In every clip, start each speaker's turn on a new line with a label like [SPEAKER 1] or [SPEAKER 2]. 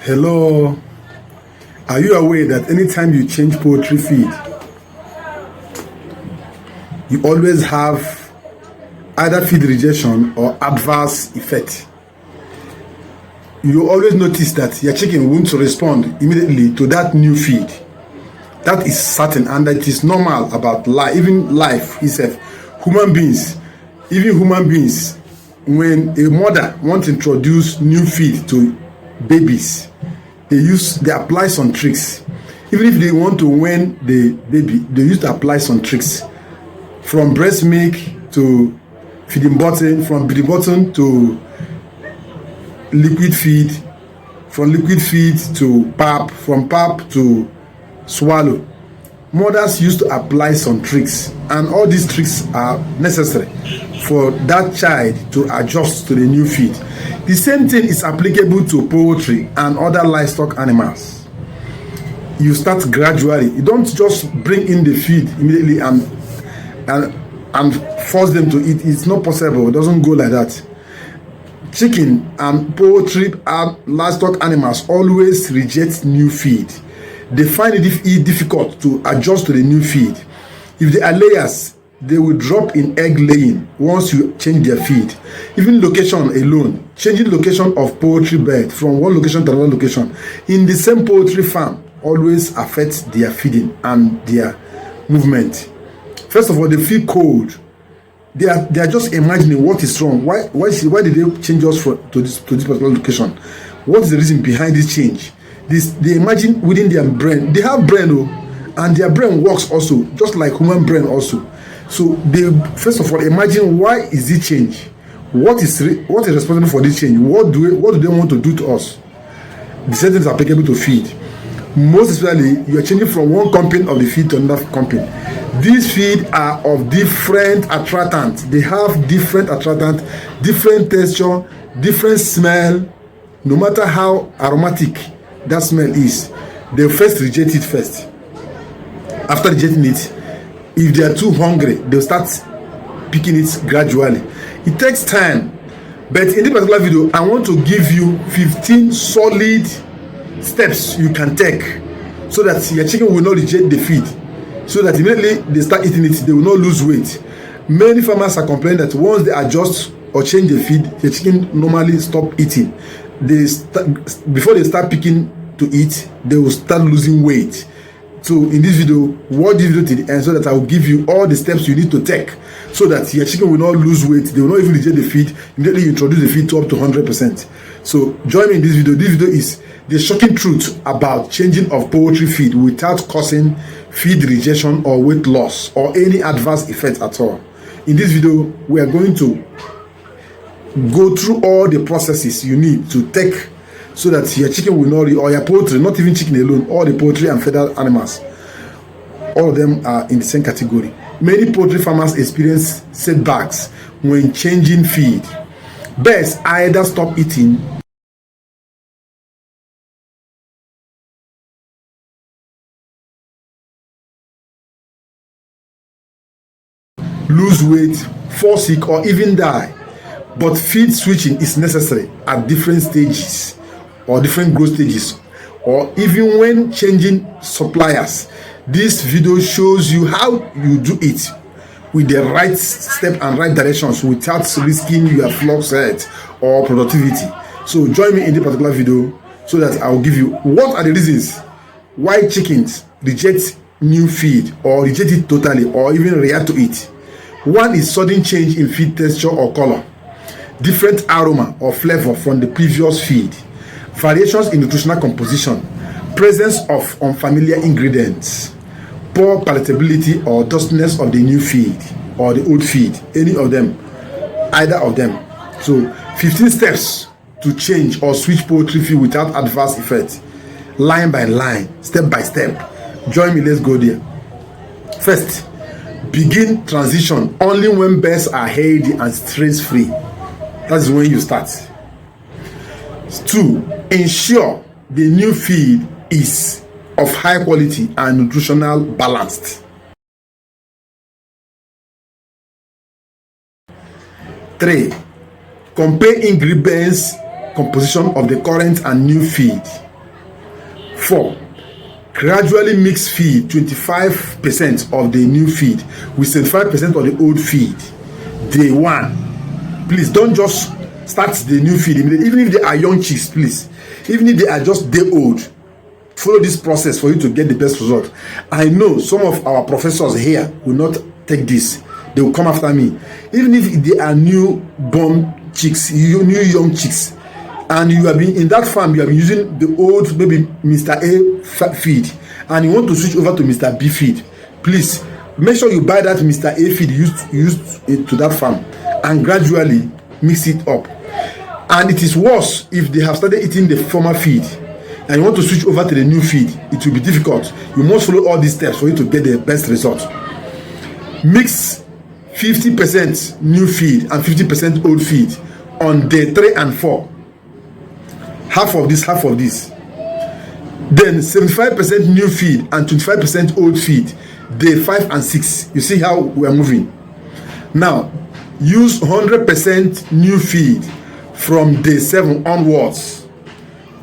[SPEAKER 1] Hello, are you aware that anytime you change poultry feed, you always have either feed rejection or adverse effect? You always notice that your chicken won't respond immediately to that new feed. That is certain, and it is normal about life, even life itself. Human beings, when a mother wants to introduce new feed to babies, they apply some tricks. Even if they want to wean the baby, they used to apply some tricks, from breast milk to feeding button, from feeding button to liquid feed, from liquid feed to pap, from pap to swallow. Mothers used to apply some tricks, and all these tricks are necessary for that child to adjust to the new feed. The same thing is applicable to poultry and other livestock animals. You start gradually. You don't just bring in the feed immediately and force them to eat. It's not possible. It doesn't go like that. Chicken and poultry and livestock animals always reject new feed. They find it difficult to adjust to the new feed. If they are layers, they will drop in egg laying once you change their feed. Even location alone, changing location of poultry bed from one location to another location in the same poultry farm always affects their feeding and their movement. First of all, they feel cold. They are just imagining what is wrong. Why did they change us to this particular location? What is the reason behind this change? They imagine within their brain. They have brain, and their brain works also just like human brain also. So they first of all imagine, why is it change? What is responsible for this change? What do they want to do to us? The same things are applicable to feed. Most especially, you are changing from one company of the feed to another company. These feed are of different attractants. They have different attractant, different texture, different smell. No matter how aromatic that smell is, they first reject it first. After rejecting it, if they are too hungry, they'll start picking it gradually. It takes time, but in this particular video, I want to give you 15 solid steps you can take so that your chicken will not reject the feed, so that immediately they start eating it, they will not lose weight. Many farmers are complaining that once they adjust or change the feed, the chicken normally stop eating. Before they start picking to eat, they will start losing weight. So in this video, watch this video to the end so that I will give you all the steps you need to take so that your chicken will not lose weight. They will not even reject the feed. Immediately you introduce the feed to up to 100%. So join me in this video. This video is the shocking truth about changing of poultry feed without causing feed rejection or weight loss or any adverse effects at all. In this video, we are going to go through all the processes you need to take so that your chicken will not, or your poultry, not even chicken alone, all the poultry and feathered animals, all of them are in the same category. Many poultry farmers experience setbacks when changing feed. Birds either stop eating lose weight, fall sick, or even die. But feed switching is necessary at different stages or different growth stages, or even when changing suppliers. This video shows you how you do it with the right step and right directions without risking your flocks health or productivity. So join me in this particular video so that I will give you what are the reasons why chickens reject new feed or reject it totally or even react to it. One is sudden change in feed texture or color, different aroma or flavor from the previous feed, variations in nutritional composition, presence of unfamiliar ingredients, poor palatability or dustiness of the new feed or the old feed, any of them, either of them. So 15 steps to change or switch poultry feed without adverse effect, line by line, step by step. Join me, let's go there. First, begin transition only when birds are healthy and stress free. That's when you start. 2. Ensure the new feed is of high quality and nutritional balanced. 3. Compare ingredients composition of the current and new feed. 4. Gradually mix feed 25% of the new feed with 75% of the old feed. Day 1. Please don't just start the new feed immediately. Even if they are young chicks, please. Even if they are just day old, follow this process for you to get the best result. I know some of our professors here will not take this. They will come after me. Even if they are newborn chicks, new young chicks, and you have been in that farm, you have been using the old maybe Mr. A feed, and you want to switch over to Mr. B feed, please make sure you buy that Mr. A feed used to that farm and gradually mix it up. And it is worse if they have started eating the former feed and you want to switch over to the new feed. It will be difficult. You must follow all these steps for you to get the best result. Mix 50% new feed and 50% old feed on day 3 and 4. Half of this. Then 75% new feed and 25% old feed, day 5 and 6. You see how we are moving. Now, use 100% new feed from day 7 onwards.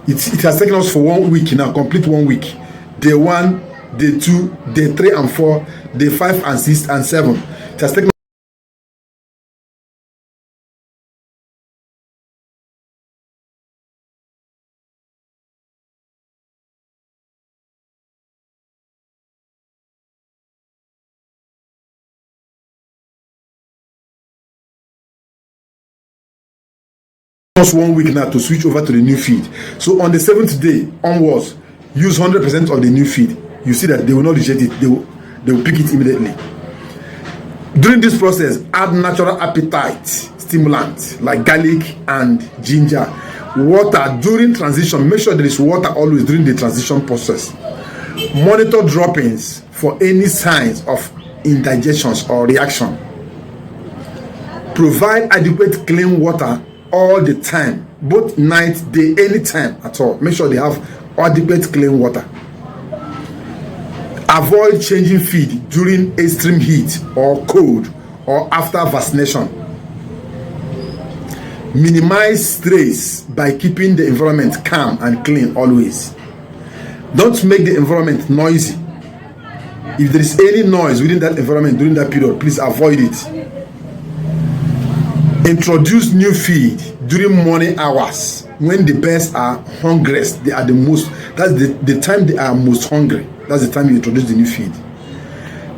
[SPEAKER 1] It has taken us for 1 week now, complete 1 week. Day 1, day 2, day 3 and 4, day 5 and 6 and 7. It has taken us 1 week now to switch over to the new feed. So on the 7th day onwards, use 100% of the new feed. You see that they will not reject it. They will pick it immediately. During this process, add natural appetite stimulants like garlic and ginger. Water during transition. Make sure there is water always during the transition process. Monitor droppings for any signs of indigestions or reaction. Provide adequate clean water all the time, both night, day, anytime at all. Make sure they have adequate clean water. Avoid changing feed during extreme heat or cold or after vaccination. Minimize stress by keeping the environment calm and clean always. Don't make the environment noisy. If there is any noise within that environment during that period, please avoid it. Introduce new feed during morning hours when the birds are hungriest. They are the most, that's the time they are most hungry. That's the time you introduce the new feed.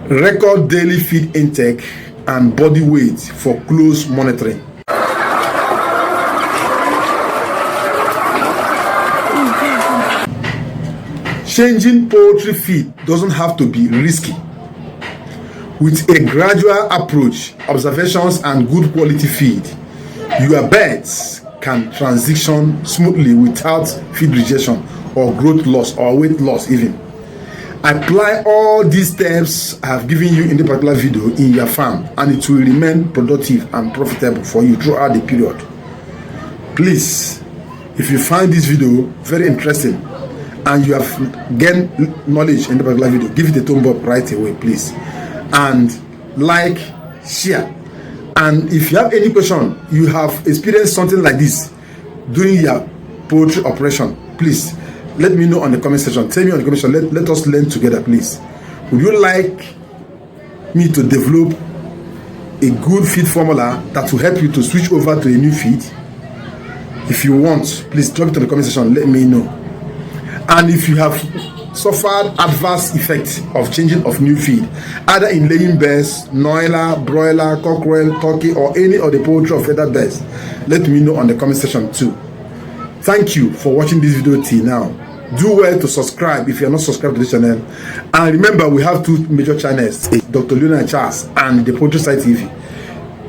[SPEAKER 1] Record daily feed intake and body weight for close monitoring. Changing poultry feed doesn't have to be risky. With a gradual approach, observations and good quality feed, your birds can transition smoothly without feed rejection or growth loss or weight loss even. Apply all these steps I have given you in the particular video in your farm and it will remain productive and profitable for you throughout the period. Please, if you find this video very interesting and you have gained knowledge in the particular video, give it a thumb up right away, please. And like, share. And if you have any question, you have experienced something like this during your poultry operation, please let me know on the comment section. Tell me on the comment section. Let us learn together, please. Would you like me to develop a good feed formula that will help you to switch over to a new feed? If you want, please drop it in the comment section. Let me know. And if you have suffered adverse effects of changing of new feed, either in laying birds, noiler, broiler, cockerel, turkey, or any of the poultry or feather birds, let me know on the comment section too. Thank you for watching this video till now. Do well to subscribe if you are not subscribed to this channel. And remember, we have 2 major channels, Dr. Leonard Charles and the Poultry Site TV.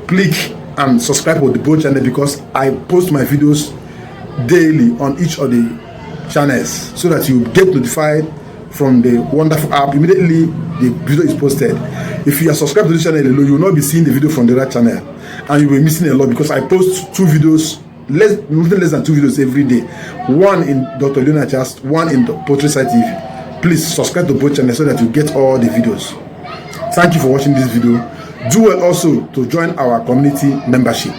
[SPEAKER 1] Click and subscribe to the both channel because I post my videos daily on each of the channels so that you get notified from the wonderful app immediately the video is posted. If you are subscribed to this channel alone, you will not be seeing the video from the right channel and you will be missing a lot because I post 2 videos, nothing less than 2 videos every day. One in Dr. Leonard Just, one in the Poultry Site TV. Please subscribe to both channels so that you get all the videos. Thank you for watching this video. Do well also to join our community membership.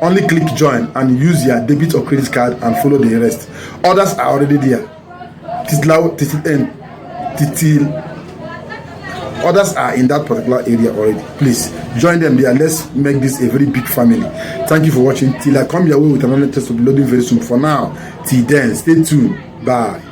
[SPEAKER 1] Only click join and use your debit or credit card and follow the rest. Others are already there. till others are in that particular area already. Please join them there. Let's make this a very big family. Thank you for watching. Till I come your way with another test of loading very soon. For now, till then, stay tuned. Bye.